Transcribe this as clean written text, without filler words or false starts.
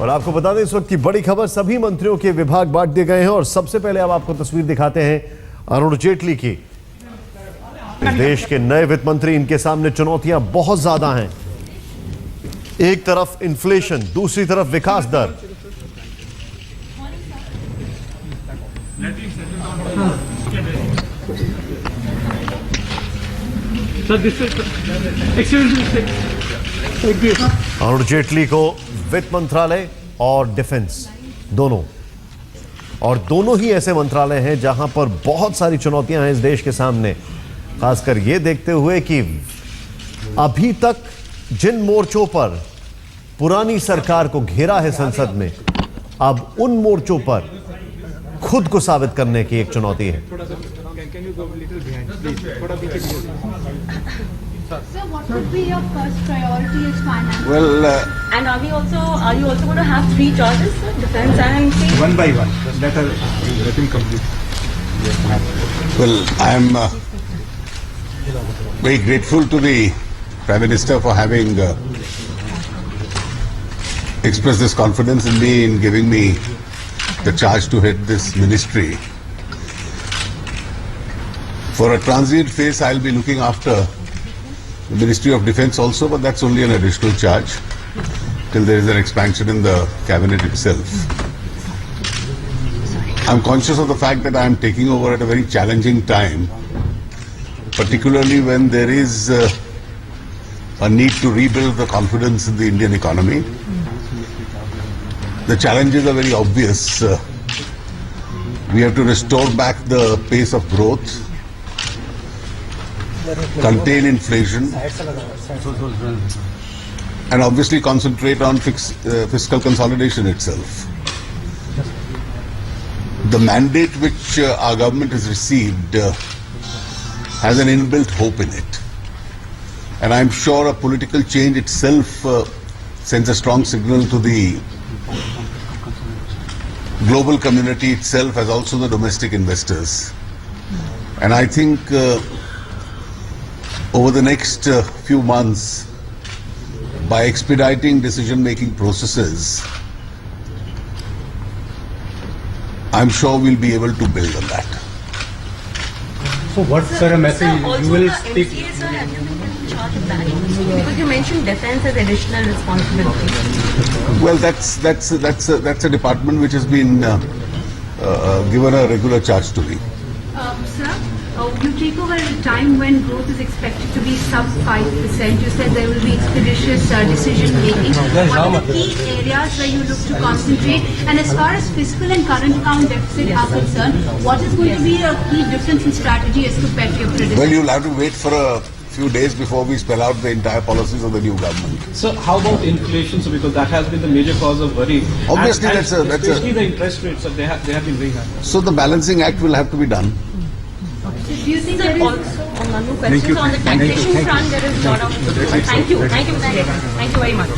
और आपको बता दें इस वक्त की बड़ी खबर, सभी मंत्रियों के विभाग बांट दिए गए हैं और सबसे पहले अब आपको तस्वीर दिखाते हैं अरुण जेटली की। देश के नए वित्त मंत्री, इनके सामने चुनौतियां बहुत ज्यादा हैं। एक तरफ इन्फ्लेशन, दूसरी तरफ विकास दर। अरुण जेटली को वित्त मंत्रालय और डिफेंस दोनों ही ऐसे मंत्रालय हैं जहां पर बहुत सारी चुनौतियां हैं इस देश के सामने, खासकर ये देखते हुए कि अभी तक जिन मोर्चों पर पुरानी सरकार को घेरा है संसद में, अब उन मोर्चों पर खुद को साबित करने की एक चुनौती है। Sir, what would be your first priority as finance? Well, And are you also going to have 3 charges, sir? Defense and state? one by one. Let him complete. Well, I am very grateful to the Prime Minister for having expressed this confidence in me in giving me the charge to head this ministry. For a transient phase, I'll be looking after the Ministry of Defence also, but that's only an additional charge till there is an expansion in the cabinet itself. I'm conscious of the fact that I am taking over at a very challenging time, particularly when there is a need to rebuild the confidence in the Indian economy. The challenges are very obvious. We have to restore back the pace of growth, contain inflation, and obviously concentrate on fiscal consolidation itself. The mandate which our government has received has an inbuilt hope in it. And I'm sure a political change itself sends a strong signal to the global community itself, as also the domestic investors. And I think over the next few months, by expediting decision-making processes, I'm sure we'll be able to build on that. So what's a message you will speak? MCA, sir, have you been in charge of that? Because you mentioned defense as additional responsibility. Well, that's a department which has been given a regular charge to me. Sir, you take over at a time when growth is expected to be sub 5%. You said there will be expeditious decision making. What are the key areas where you look to concentrate? And as far as fiscal and current account deficit are concerned, what is going to be a key difference in strategy as compared to your predecessor? Well, you'll have to wait for a few days before we spell out the entire policies of the new government. So how about inflation? So because that has been the major cause of worry. Obviously, and that's a especially the interest rates. So they have been very high. So the balancing act will have to be done. Do you think Sir, there is... also on one more question. So on the taxation front, there is a lot of... Thank you. Thank you very much.